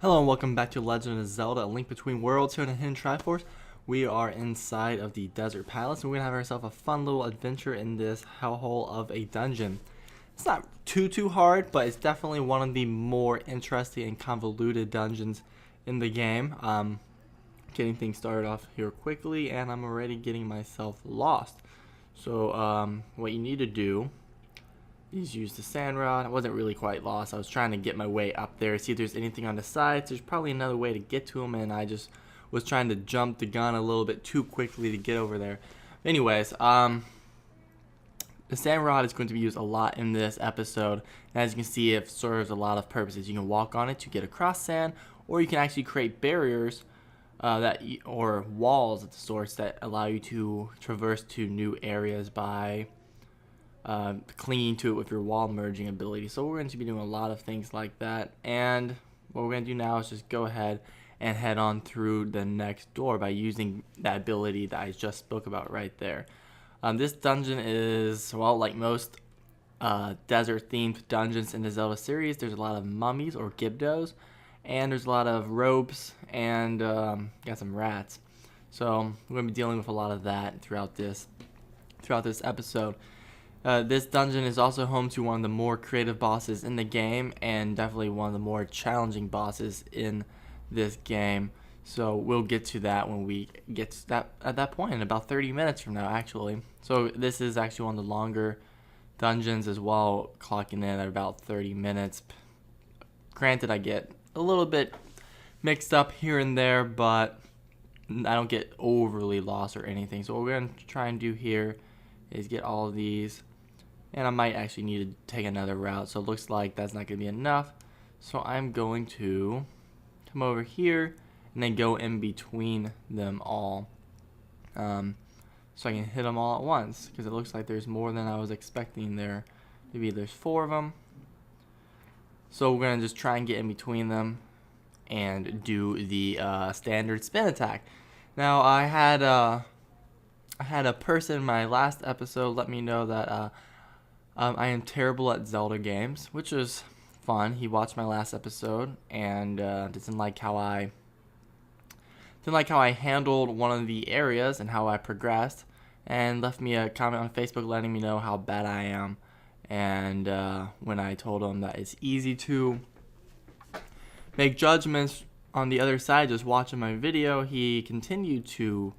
Hello and welcome back to Legend of Zelda: A Link Between Worlds here in the Hidden Triforce. We are inside of the Desert Palace and we're going to have ourselves a fun little adventure in this hellhole of a dungeon. It's not too hard, but it's definitely one of the more interesting and convoluted dungeons in the game. Getting things started off here quickly, and I'm already getting myself lost. So what you need to do is use the sand rod. I wasn't really quite lost. I was trying to get my way up there, see if there's anything on the sides. There's probably another way to get to them, and I just was trying to jump the gun a little bit too quickly to get over there. Anyways, the sand rod is going to be used a lot in this episode. And as you can see, it serves a lot of purposes. You can walk on it to get across sand, or you can actually create barriers or walls of the sorts that allow you to traverse to new areas by clinging to it with your wall merging ability. So we're going to be doing a lot of things like that, and what we're going to do now is just go ahead and head on through the next door by using that ability that I just spoke about right there. This dungeon is, well, like most desert themed dungeons in the Zelda series, there's a lot of mummies or gibdos, and there's a lot of ropes, and got some rats. So we're going to be dealing with a lot of that throughout this episode. This dungeon is also home to one of the more creative bosses in the game, and definitely one of the more challenging bosses in this game. So we'll get to that when we get to that at that point in about 30 minutes from now, actually. So this is actually one of the longer dungeons as well, clocking in at about 30 minutes. Granted, I get a little bit mixed up here and there, but I don't get overly lost or anything. So what we're going to try and do here is get all of these. And I might actually need to take another route, so it looks like that's not going to be enough. So I'm going to come over here and then go in between them all, so I can hit them all at once, because it looks like there's more than I was expecting there. Maybe there's 4 of them. So we're going to just try and get in between them and do the standard spin attack. Now I had a person in my last episode let me know that I am terrible at Zelda games, which was fun. He watched my last episode and didn't like how I handled one of the areas and how I progressed, and left me a comment on Facebook letting me know how bad I am. And when I told him that it's easy to make judgments on the other side just watching my video, he continued to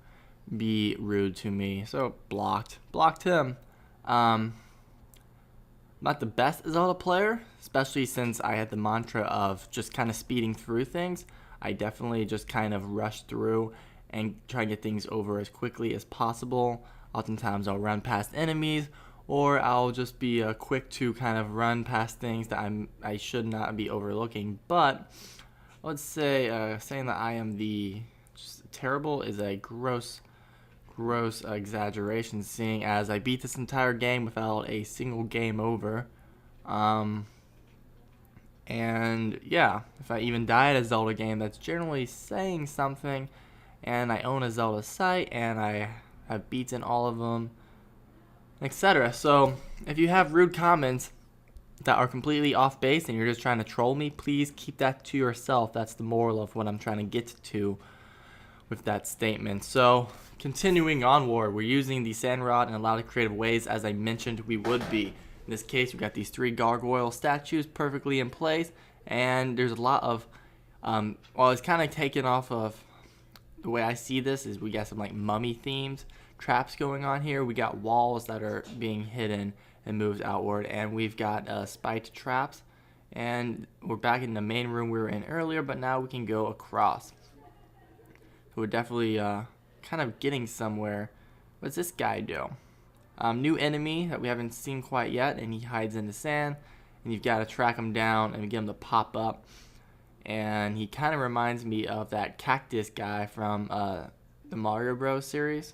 be rude to me. So blocked him. Not the best Zelda player, especially since I had the mantra of just kind of speeding through things. I definitely just kind of rush through and try to get things over as quickly as possible. Oftentimes I'll run past enemies, or I'll just be quick to kind of run past things that I should not be overlooking. But let's say saying that I am just terrible is a gross exaggeration, seeing as I beat this entire game without a single game over. And yeah, if I even die at a Zelda game, that's generally saying something. And I own a Zelda site, and I have beaten all of them, etc. So if you have rude comments that are completely off base and you're just trying to troll me, please keep that to yourself. That's the moral of what I'm trying to get to with that statement. So continuing onward, we're using the sand rod in a lot of creative ways, as I mentioned we would be. In this case, we've got these 3 gargoyle statues perfectly in place, and there's a lot of, well, it's kind of taken off of, the way I see this is we got some like mummy themes traps going on here. We got walls that are being hidden and moved outward, and we've got spiked traps, and we're back in the main room we were in earlier, but now we can go across. So we're definitely kind of getting somewhere. What's this guy do? New enemy that we haven't seen quite yet, and he hides in the sand, and you've got to track him down and get him to pop up. And he kind of reminds me of that cactus guy from the Mario Bros series.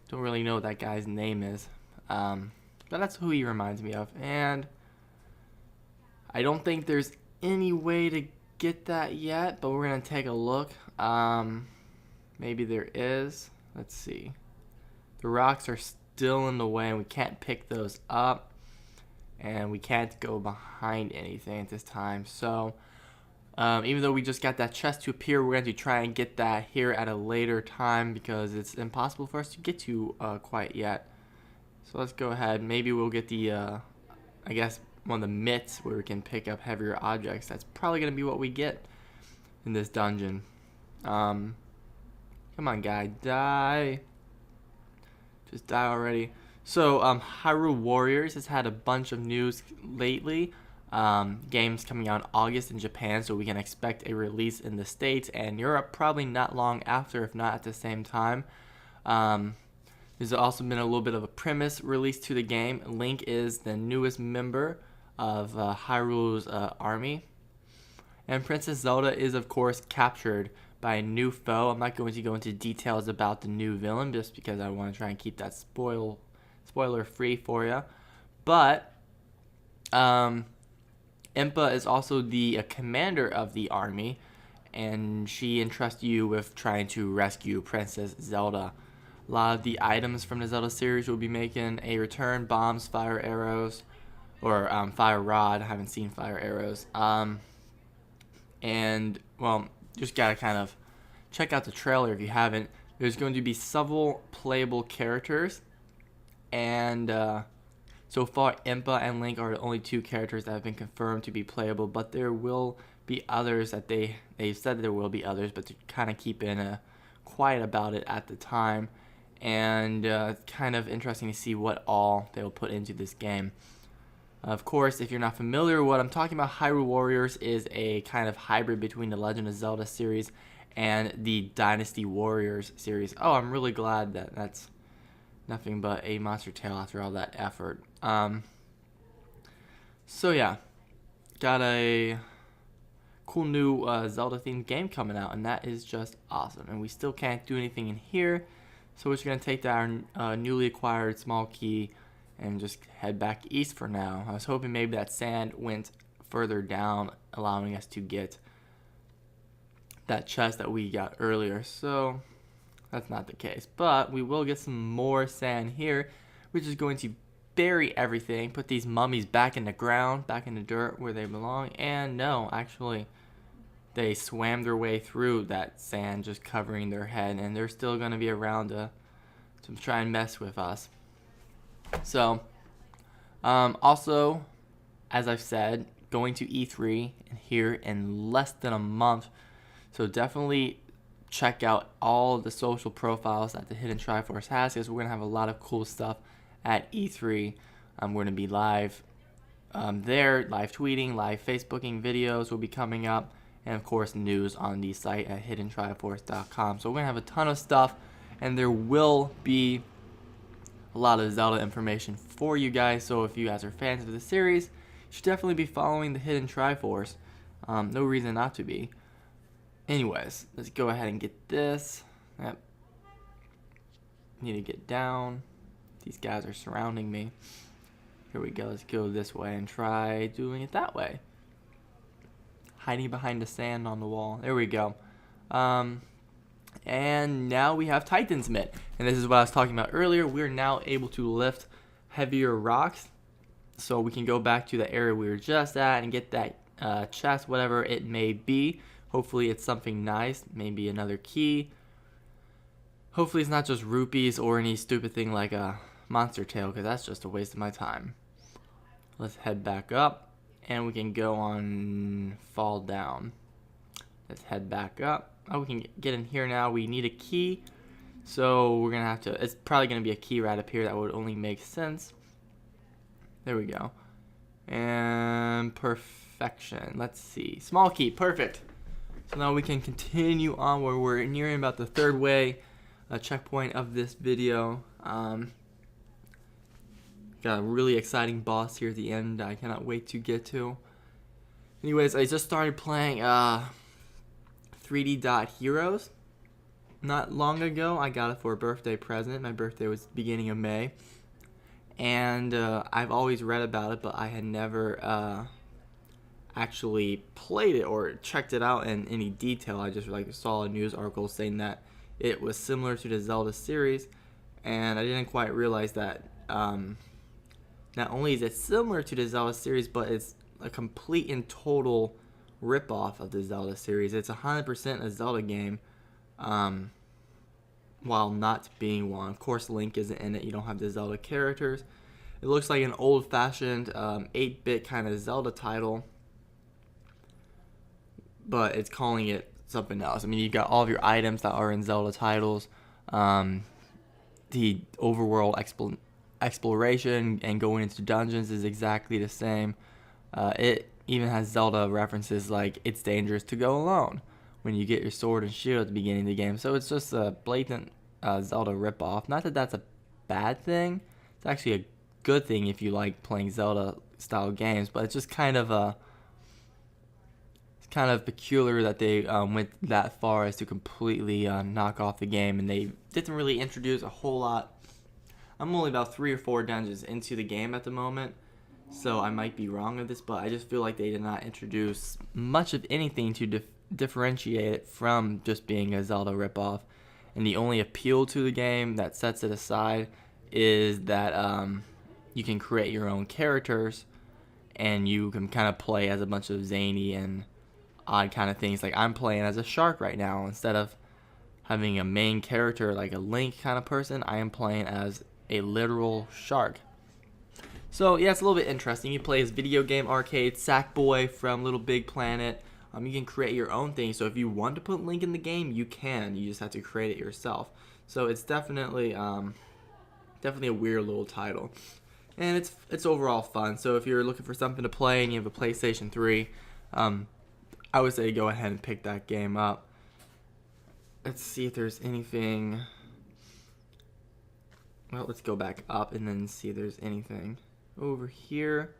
Don't really know what that guy's name is, but that's who he reminds me of. And I don't think there's any way to get that yet, but we're gonna take a look. Maybe there is. Let's see. The rocks are still in the way, and we can't pick those up, and we can't go behind anything at this time. So even though we just got that chest to appear, we're going to try and get that here at a later time because it's impossible for us to get to quite yet. So let's go ahead. Maybe we'll get the, I guess, one of the mitts where we can pick up heavier objects. That's probably going to be what we get in this dungeon. Come on, guy. Die. Just die already. So, Hyrule Warriors has had a bunch of news lately. Games coming out in August in Japan, so we can expect a release in the States and Europe probably not long after, if not at the same time. There's also been a little bit of a premise released to the game. Link is the newest member of Hyrule's army. And Princess Zelda is, of course, captured by a new foe. I'm not going to go into details about the new villain just because I want to try and keep that spoiler-free for you. But Impa is also the commander of the army, and she entrusts you with trying to rescue Princess Zelda. A lot of the items from the Zelda series will be making a return: bombs, fire arrows, or fire rod. I haven't seen fire arrows. And, well, just gotta kind of check out the trailer if you haven't. There's going to be several playable characters, and so far Impa and Link are the only two characters that have been confirmed to be playable, but there will be others that they've said there will be others, but they're kind of keeping quiet about it at the time. And it's kind of interesting to see what all they'll put into this game. Of course, if you're not familiar with what I'm talking about, Hyrule Warriors is a kind of hybrid between the Legend of Zelda series and the Dynasty Warriors series. Oh, I'm really glad that that's nothing but a monster tale after all that effort. So yeah, got a cool new Zelda-themed game coming out, and that is just awesome. And we still can't do anything in here, so we're just going to take our newly acquired small key and just head back east for now. I was hoping maybe that sand went further down, allowing us to get that chest that we got earlier. So that's not the case. But we will get some more sand here, which is going to bury everything, put these mummies back in the ground, back in the dirt where they belong. And no, actually, they swam their way through that sand, just covering their head, and they're still going to be around to try and mess with us. So, also, as I've said, going to E3 here in less than a month. So definitely check out all the social profiles that the Hidden Triforce has, because we're going to have a lot of cool stuff at E3. We're going to be live there, live tweeting, live Facebooking, videos will be coming up, and of course news on the site at hiddentriforce.com. So we're going to have a ton of stuff, and there will be a lot of Zelda information for you guys. So if you guys are fans of the series, you should definitely be following the Hidden Triforce. No reason not to be. Anyways, let's go ahead and get this. Yep. Need to get down. These guys are surrounding me. Here we go. Let's go this way and try doing it that way. Hiding behind the sand on the wall. There we go. And now we have Titan's Mitt. And this is what I was talking about earlier. We're now able to lift heavier rocks. So we can go back to the area we were just at and get that chest, whatever it may be. Hopefully it's something nice. Maybe another key. Hopefully it's not just rupees or any stupid thing like a monster tail, because that's just a waste of my time. Let's head back up. And we can go on fall down. Let's head back up. Oh, we can get in here now. We need a key. So we're going to have to, it's probably going to be a key right up here. That would only make sense. There we go. And perfection. Let's see. Small key. Perfect. So now we can continue on where we're nearing about the third way checkpoint of this video. Got a really exciting boss here at the end I cannot wait to get to. Anyways, I just started playing 3D Dot Heroes not long ago. I got it for a birthday present. My birthday was beginning of May. And I've always read about it, but I had never actually played it or checked it out in any detail. I just saw a news article saying that it was similar to the Zelda series, and I didn't quite realize that not only is it similar to the Zelda series, but it's a complete and total ripoff of the Zelda series. It's 100% a Zelda game, while not being one. Of course, Link isn't in it. You don't have the Zelda characters. It looks like an old-fashioned 8-bit kind of Zelda title, but it's calling it something else. I mean, you've got all of your items that are in Zelda titles. The overworld exploration and going into dungeons is exactly the same. It even has Zelda references like it's dangerous to go alone when you get your sword and shield at the beginning of the game. So it's just a blatant Zelda ripoff. Not that that's a bad thing. It's actually a good thing if you like playing Zelda style games, but it's just kind of peculiar that they went that far as to completely knock off the game, and they didn't really introduce a whole lot. I'm only about 3 or 4 dungeons into the game at the moment, so I might be wrong with this, but I just feel like they did not introduce much of anything to differentiate it from just being a Zelda ripoff. And the only appeal to the game that sets it aside is that you can create your own characters, and you can kind of play as a bunch of zany and odd kind of things. Like I'm playing as a shark right now. Instead of having a main character like a Link kind of person, I am playing as a literal shark. So yeah, it's a little bit interesting. You play as video game arcade Sackboy from Little Big Planet. You can create your own thing. So if you want to put Link in the game, you can. You just have to create it yourself. So it's definitely a weird little title, and it's overall fun. So if you're looking for something to play and you have a PlayStation 3, I would say go ahead and pick that game up. Let's see if there's anything. Well, let's go back up and then see if there's anything over here.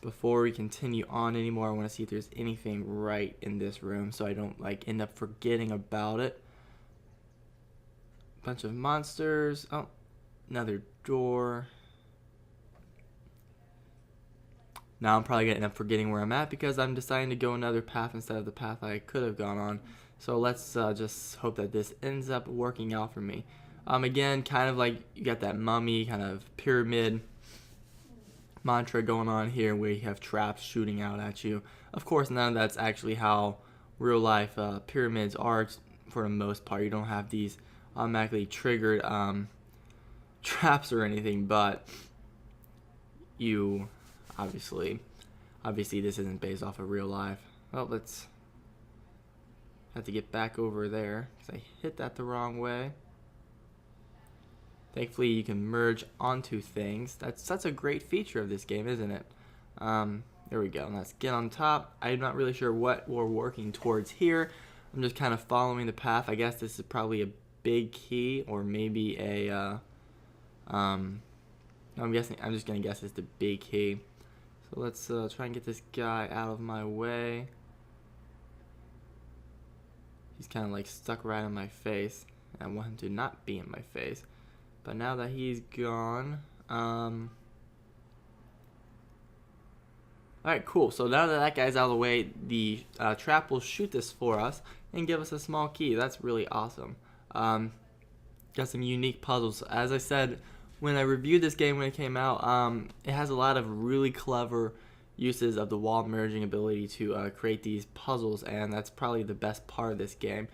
Before we continue on anymore, I want to see if there's anything right in this room so I don't like end up forgetting about it. Bunch of monsters. Oh, another door. Now I'm probably going to end up forgetting where I'm at because I'm deciding to go another path instead of the path I could have gone on. So let's just hope that this ends up working out for me. Again, kind of like you got that mummy kind of pyramid mantra going on here where you have traps shooting out at you. Of course, none of that's actually how real life pyramids are for the most part. You don't have these automatically triggered traps or anything, but you obviously this isn't based off of real life. Well, let's have to get back over there because I hit that the wrong way. Thankfully, you can merge onto things. That's a great feature of this game, isn't it? There we go. Let's get on top. I'm not really sure what we're working towards here. I'm just kind of following the path. I guess this is probably a big key, or maybe a I'm just gonna guess it's the big key. So let's try and get this guy out of my way. He's kind of like stuck right on my face. I want him to not be in my face. But now that he's gone, alright, cool. So now that guy's out of the way, the trap will shoot this for us and give us a small key. That's really awesome. Got some unique puzzles. As I said, when I reviewed this game when it came out, it has a lot of really clever uses of the wall merging ability to create these puzzles, and that's probably the best part of this game.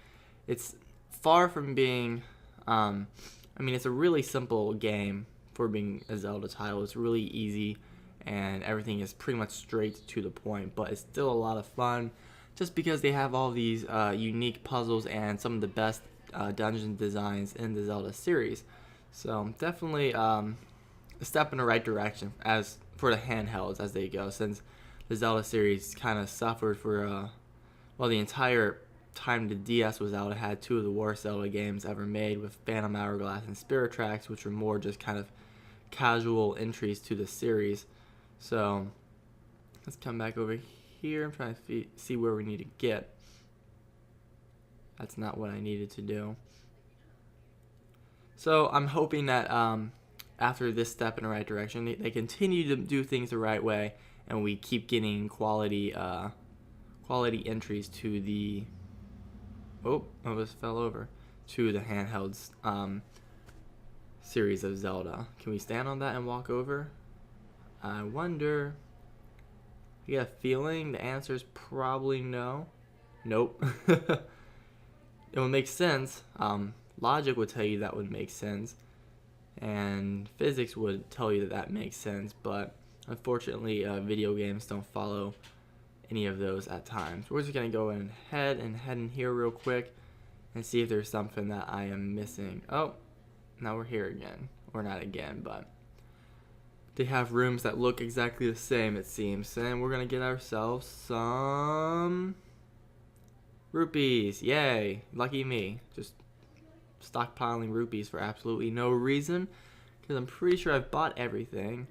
It's far from being, it's a really simple game for being a Zelda title. It's really easy, and everything is pretty much straight to the point, but it's still a lot of fun just because they have all these unique puzzles and some of the best dungeon designs in the Zelda series. So definitely a step in the right direction as for the handhelds as they go, since the Zelda series kind of suffered for the entire time the DS was out. It had 2 of the worst Zelda games ever made, with Phantom Hourglass and Spirit Tracks, which were more just kind of casual entries to the series. So let's come back over here. I'm trying to see where we need to get. That's not what I needed to do. So I'm hoping that after this step in the right direction, they continue to do things the right way, and we keep getting quality entries to the. Oh, I almost fell over. To the handhelds. series of Zelda. Can we stand on that and walk over? I wonder. I get a feeling the answer is probably no. Nope. It would make sense. Logic would tell you that would make sense, and physics would tell you that that makes sense, but unfortunately video games don't follow any of those at times. We're just going to go ahead and head in here real quick and see if there's something that I am missing. Oh, now we're here again. Or not again, but they have rooms that look exactly the same, it seems. And we're going to get ourselves some rupees. Yay, lucky me. Just stockpiling rupees for absolutely no reason, because I'm pretty sure I've bought everything.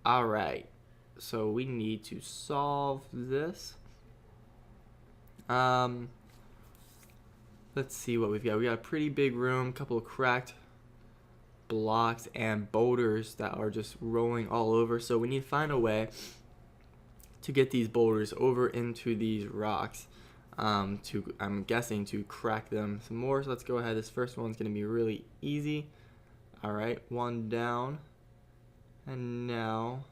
Alright, so we need to solve this. Let's see what we've got. We got a pretty big room, a couple of cracked blocks and boulders that are just rolling all over, so we need to find a way to get these boulders over into these rocks. I'm guessing to crack them some more. So let's go ahead. This first one's going to be really easy. Alright, one down. And now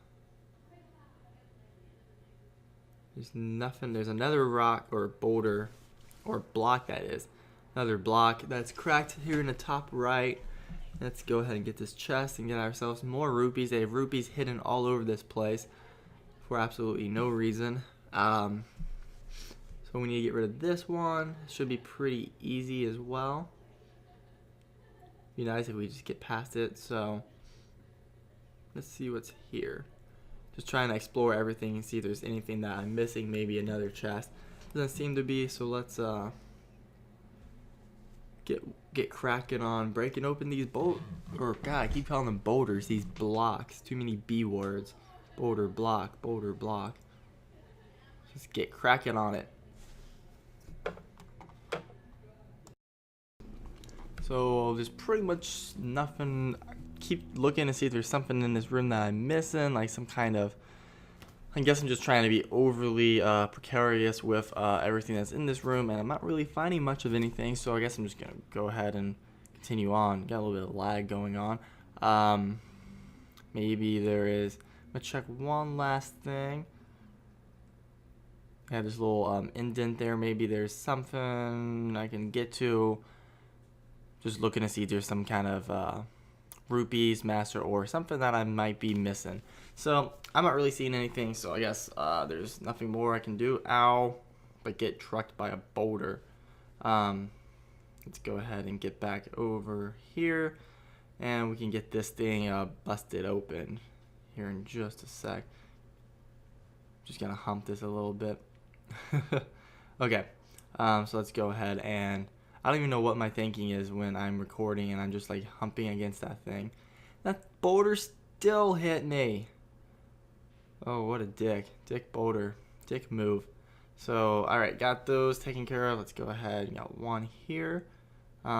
there's nothing. There's another rock or boulder, or block that is. Another block that's cracked here in the top right. Let's go ahead and get this chest and get ourselves more rupees. They have rupees hidden all over this place for absolutely no reason. So we need to get rid of this one. It should be pretty easy as well. Be nice if we just get past it. So let's see what's here. Just trying to explore everything and see if there's anything that I'm missing. Maybe another chest. Doesn't seem to be. So let's get cracking on breaking open these God, I keep calling them boulders. These blocks. Too many B words. Boulder block. Boulder block. Just get cracking on it. So there's pretty much nothing. Keep looking to see if there's something in this room that I'm missing, like some kind of, I guess I'm just trying to be overly precarious with everything that's in this room, and I'm not really finding much of anything, so I guess I'm just going to go ahead and continue on. Got a little bit of lag going on. Maybe there is, I'm going to check one last thing. I have this little indent there. Maybe there's something I can get to. Just looking to see if there's some kind of rupees, master, or something that I might be missing. So I'm not really seeing anything, so I guess there's nothing more I can do. Ow, but get trucked by a boulder. Let's go ahead and get back over here, and we can get this thing busted open here in just a sec. Just gonna hump this a little bit. Okay, so let's go ahead, and I don't even know what my thinking is when I'm recording and I'm just like humping against that thing. That boulder still hit me. Oh, what a dick. Dick boulder. Dick move. So, alright, got those taken care of. Let's go ahead. Got one here. We're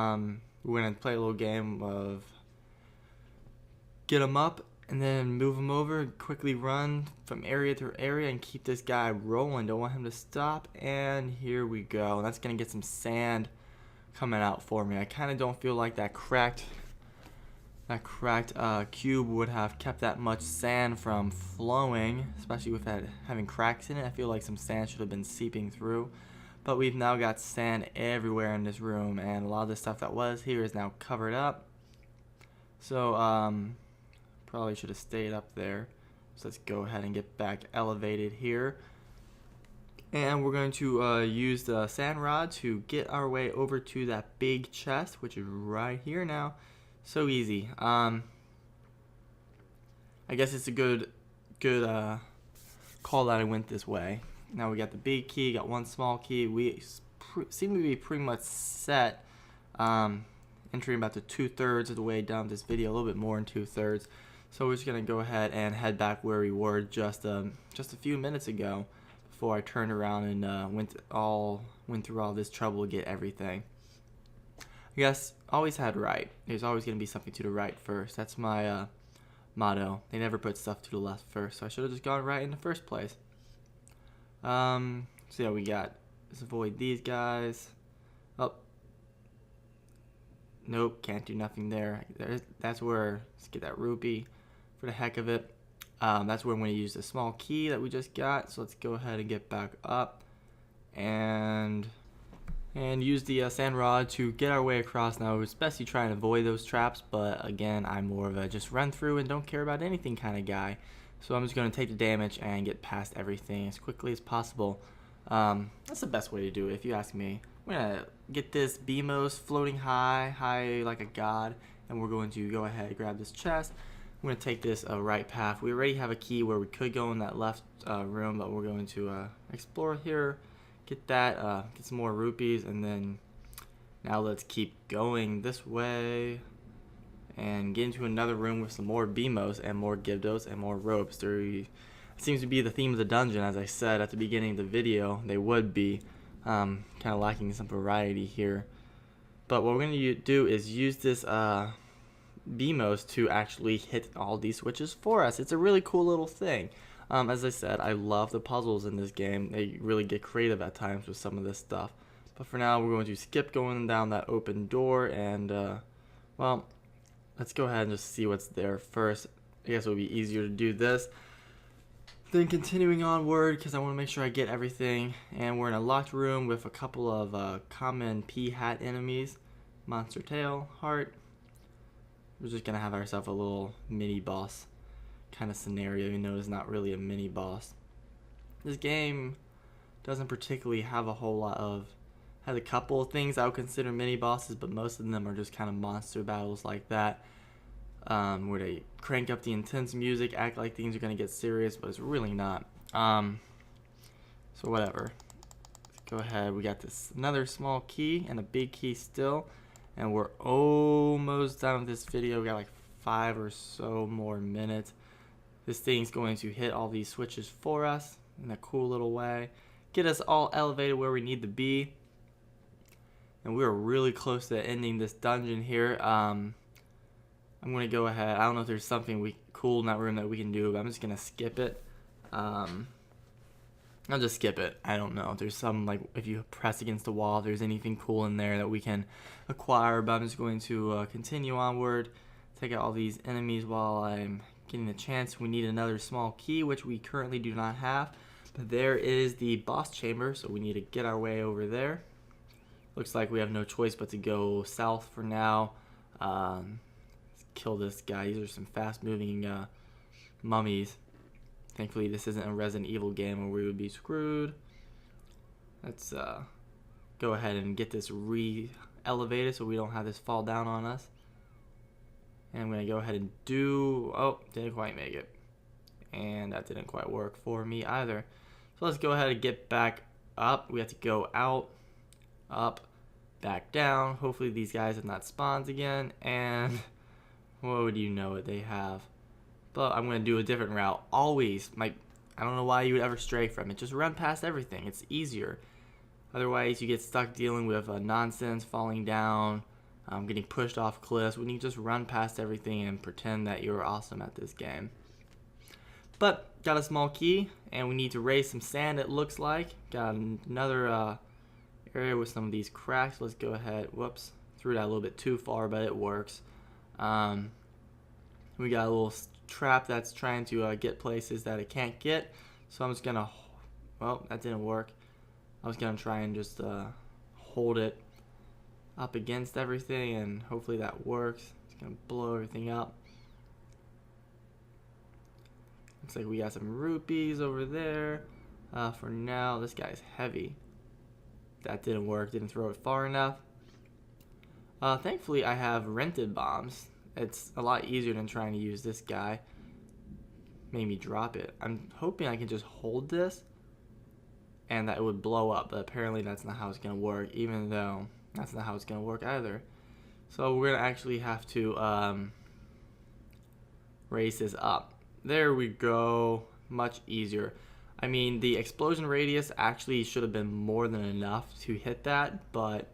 going to play a little game of get them up and then move them over, quickly run from area to area and keep this guy rolling. Don't want him to stop. And here we go. And that's going to get some sand coming out for me. I kind of don't feel like that cracked cube would have kept that much sand from flowing, especially with that having cracks in it. I feel like some sand should have been seeping through, but we've now got sand everywhere in this room, and a lot of the stuff that was here is now covered up. So probably should have stayed up there. So let's go ahead and get back elevated here. And we're going to use the sand rod to get our way over to that big chest, which is right here now. So easy. I guess it's a good call that I went this way. Now we got the big key, got one small key. We seem to be pretty much set. Entering about the 2/3 of the way down this video, a little bit more than 2/3. So we're just gonna go ahead and head back where we were just a few minutes ago, before I turned around and went through all this trouble to get everything. I guess always had right. There's always going to be something to the right first. That's my motto. They never put stuff to the left first, so I should have just gone right in the first place. So yeah, we got, let's avoid these guys. Oh, Nope, can't do nothing there. That's where, let's get that rupee for the heck of it. That's where I'm going to use the small key that we just got. So let's go ahead and get back up and use the sand rod to get our way across. Now, it's best you try and avoid those traps, but again, I'm more of a just run through and don't care about anything kind of guy. So I'm just going to take the damage and get past everything as quickly as possible. That's the best way to do it, if you ask me. We're going to get this BMOS floating high like a god, and we're going to go ahead and grab this chest. I'm going to take this right path. We already have a key where we could go in that left room, but we're going to explore here, get that, get some more rupees, and then now let's keep going this way and get into another room with some more BMOs and more Gyptos and more ropes. There seems to be the theme of the dungeon, as I said at the beginning of the video. They would be kind of lacking some variety here. But what we're going to do is use this BMOs to actually hit all these switches for us. It's a really cool little thing. As I said, I love the puzzles in this game. They really get creative at times with some of this stuff. But for now, we're going to skip going down that open door and, well, let's go ahead and just see what's there first. I guess it would be easier to do this then continuing onward, because I want to make sure I get everything. And we're in a locked room with a couple of common P-hat enemies. Monster tail, heart. We're just going to have ourselves a little mini boss kind of scenario, even though it's not really a mini boss. This game doesn't particularly have a whole lot of, has a couple of things I would consider mini bosses, but most of them are just kind of monster battles like that. Where they crank up the intense music, act like things are going to get serious, but it's really not. So whatever. Let's go ahead. We got this another small key and a big key still, and we're almost done with this video. We got like 5 or so more minutes. This thing's going to hit all these switches for us in a cool little way, get us all elevated where we need to be, and we're really close to ending this dungeon here. I'm going to go ahead. I don't know if there's something cool in that room that we can do, but I'm just going to skip it. I'll just skip it. I don't know. There's some, like, if you press against the wall, if there's anything cool in there that we can acquire, but I'm just going to continue onward, take out all these enemies while I'm getting a chance. We need another small key, which we currently do not have, but there is the boss chamber, so we need to get our way over there. Looks like we have no choice but to go south for now. Kill this guy. These are some fast moving mummies. Thankfully this isn't a Resident Evil game where we would be screwed. Let's go ahead and get this re-elevated so we don't have this fall down on us. And I'm going to go ahead and do, oh, didn't quite make it. And that didn't quite work for me either. So let's go ahead and get back up. We have to go out, up, back down. Hopefully these guys have not spawned again, and what would you know it, they have. But I'm going to do a different route. Always, I don't know why you would ever stray from it. Just run past everything. It's easier. Otherwise, you get stuck dealing with nonsense, falling down, getting pushed off cliffs. When you just run past everything and pretend that you're awesome at this game. But, got a small key, and we need to raise some sand, it looks like. Got another area with some of these cracks. Let's go ahead. Whoops. Threw that a little bit too far, but it works. We got a little trap that's trying to get places that it can't get. So I'm just going to, well, that didn't work. I was going to try and just hold it up against everything, and hopefully that works. It's going to blow everything up. Looks like we got some rupees over there. For now, this guy's heavy. That didn't work, didn't throw it far enough. Thankfully, I have rented bombs. It's a lot easier than trying to use this guy. Made me drop it. I'm hoping I can just hold this and that it would blow up, but apparently that's not how it's going to work, even though that's not how it's going to work either. So we're going to actually have to raise this up. There we go. Much easier. I mean, the explosion radius actually should have been more than enough to hit that, but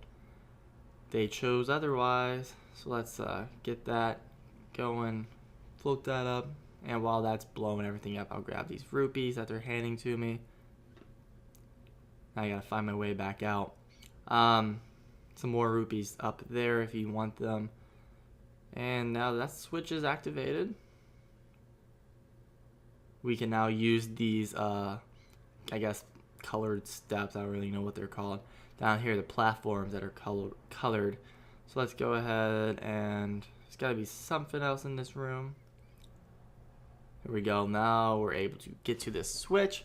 they chose otherwise. So let's get that going, float that up, and while that's blowing everything up, I'll grab these rupees that they're handing to me. Now I gotta find my way back out. some more rupees up there if you want them. And now that switch is activated, we can now use these, I guess, colored steps. I don't really know what they're called. Down here, the platforms that are colored. So let's go ahead, and there's got to be something else in this room. Here we go. Now we're able to get to this switch,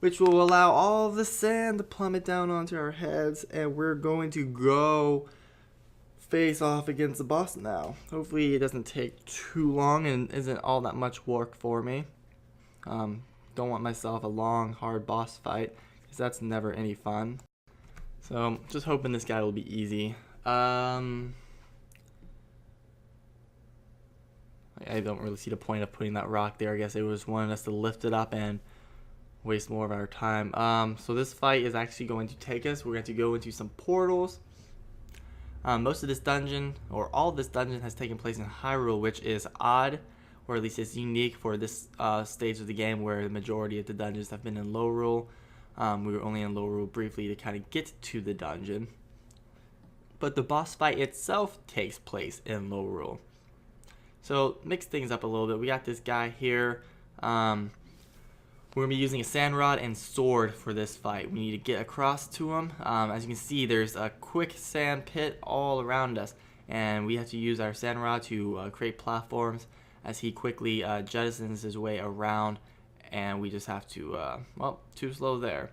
which will allow all of the sand to plummet down onto our heads, and we're going to go face off against the boss now. Hopefully it doesn't take too long and isn't all that much work for me. Don't want myself a long, hard boss fight, because that's never any fun. So just hoping this guy will be easy. I don't really see the point of putting that rock there. I guess it was wanting us to lift it up and waste more of our time. So this fight is actually going to take us. We're going to go into some portals. Most of this dungeon, or all of this dungeon, has taken place in Hyrule, which is odd, or at least it's unique for this stage of the game, where the majority of the dungeons have been in Lorule. We were only in Lorule briefly to kind of get to the dungeon. But the boss fight itself takes place in Lorule. So mix things up a little bit. We got this guy here. We're going to be using a sand rod and sword for this fight. We need to get across to him. As you can see, there's a quick sand pit all around us, and we have to use our sand rod to create platforms as he quickly jettisons his way around, and we just have to, well, too slow there.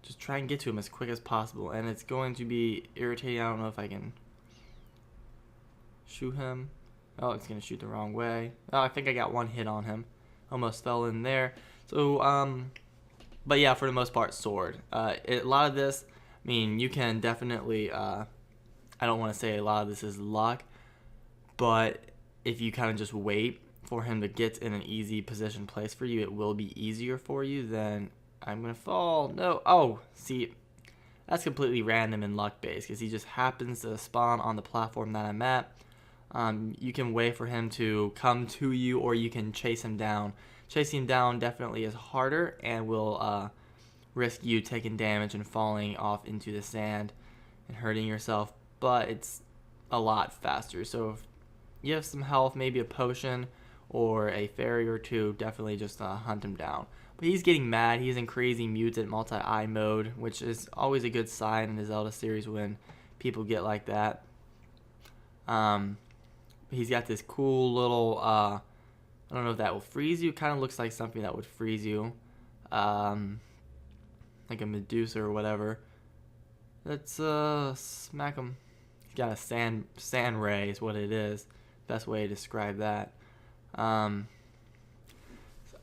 Just try and get to him as quick as possible, and it's going to be irritating. I don't know if I can shoot him. Oh, it's going to shoot the wrong way. Oh, I think I got one hit on him. Almost fell in there. So, but yeah, for the most part, sword. A lot of this, I mean, you can definitely, I don't want to say a lot of this is luck, but if you kind of just wait for him to get in an easy position place for you, it will be easier for you. Then I'm going to fall. No. Oh, see, that's completely random and luck-based, because he just happens to spawn on the platform that I'm at. You can wait for him to come to you, or you can chase him down. Chasing him down definitely is harder and will risk you taking damage and falling off into the sand and hurting yourself, but it's a lot faster. So if you have some health, maybe a potion or a fairy or two, definitely just hunt him down. But he's getting mad. He's in crazy mutant multi-eye mode, which is always a good sign in the Zelda series when people get like that. He's got this cool little, I don't know if that will freeze you. Kind of looks like something that would freeze you. Like a Medusa or whatever. Let's smack him. He's got a sand ray is what it is. Best way to describe that. I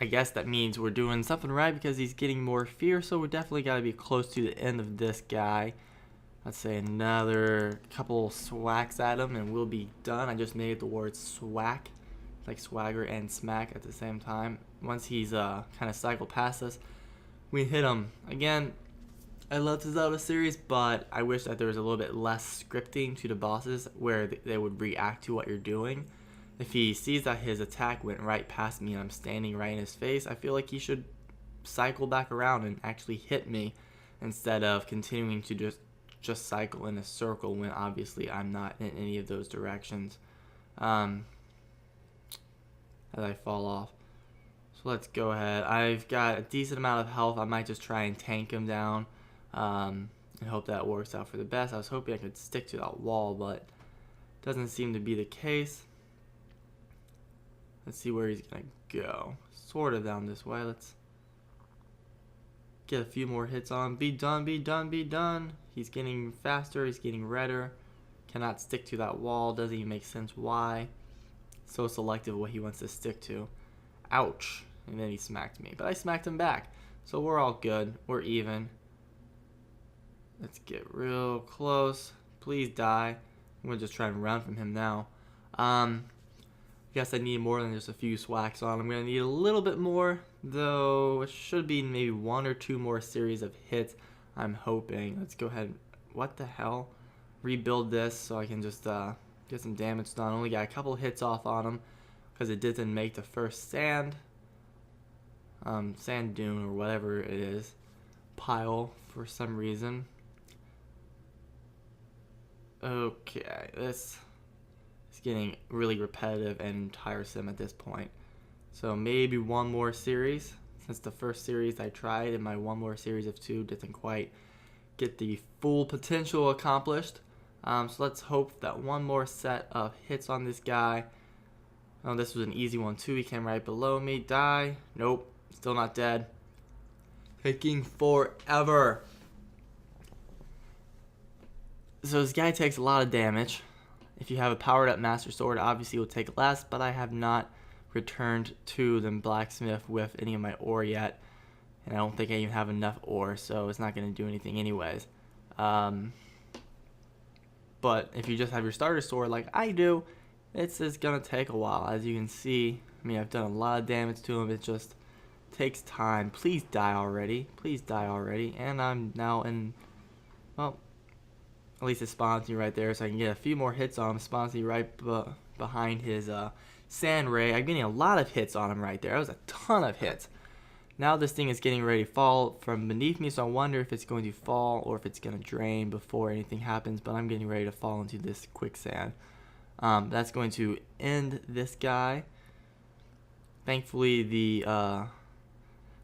guess that means we're doing something right, because he's getting more fear, so we definitely got to be close to the end of this guy. Let's say another couple swacks at him and we'll be done. I just made the word swack, like swagger and smack at the same time. Once he's kind of cycled past us, we hit him. Again, I love the Zelda series, but I wish that there was a little bit less scripting to the bosses where they would react to what you're doing. If he sees that his attack went right past me and I'm standing right in his face, I feel like he should cycle back around and actually hit me, instead of continuing to just cycle in a circle when obviously I'm not in any of those directions as I fall off. So let's go ahead. I've got a decent amount of health. I might just try and tank him down and hope that works out for the best. I was hoping I could stick to that wall, but doesn't seem to be the case. Let's see where he's gonna go. Sort of down this way. Let's get a few more hits on. Be done, be done, be done. He's getting faster, he's getting redder. Cannot stick to that wall. Doesn't even make sense why. So selective what he wants to stick to. Ouch. And then he smacked me. But I smacked him back. So we're all good. We're even. Let's get real close. Please die. I'm going to just try and run from him now. Guess I need more than just a few swacks on. I'm going to need a little bit more, though it should be maybe one or two more series of hits, I'm hoping. Let's go ahead. What the hell? Rebuild this so I can just get some damage done. Only got a couple hits off on him because it didn't make the first sand dune or whatever it is pile for some reason. Okay, this is getting really repetitive and tiresome at this point. So maybe one more series, since the first series I tried and my one more series of 2 didn't quite get the full potential accomplished. So let's hope that one more set of hits on this guy. Oh, this was an easy one too. He came right below me. Die. Nope. Still not dead. Taking forever. So this guy takes a lot of damage. If you have a powered up Master Sword, obviously it will take less, but I have not returned to the blacksmith with any of my ore yet. And I don't think I even have enough ore, so it's not going to do anything anyways. But if you just have your starter sword like I do, it's just going to take a while. As you can see, I mean, I've done a lot of damage to him. It just takes time. Please die already. Please die already. And I'm now in, well, at least it spawns me right there, so I can get a few more hits on him. Spawns me right behind his sand ray. I'm getting a lot of hits on him right there. That was a ton of hits. Now this thing is getting ready to fall from beneath me, so I wonder if it's going to fall or if it's going to drain before anything happens, but I'm getting ready to fall into this quicksand. That's going to end this guy. Thankfully, the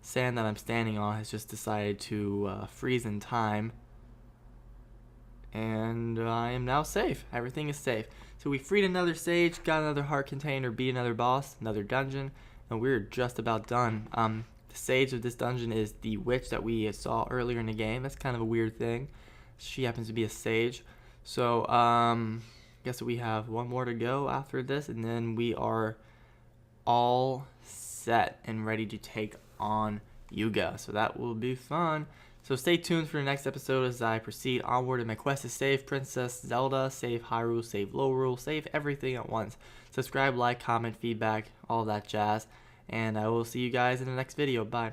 sand that I'm standing on has just decided to freeze in time. And I am now safe. Everything is safe. So we freed another sage, got another heart container, beat another boss, another dungeon, and we're just about done. The sage of this dungeon is the witch that we saw earlier in the game. That's kind of a weird thing. She happens to be a sage. So, guess we have one more to go after this, and then we are all set and ready to take on Yuga. So that will be fun. So stay tuned for the next episode as I proceed onward in my quest to save Princess Zelda, save Hyrule, save Lorule, save everything at once. Subscribe, like, comment, feedback, all that jazz. And I will see you guys in the next video. Bye.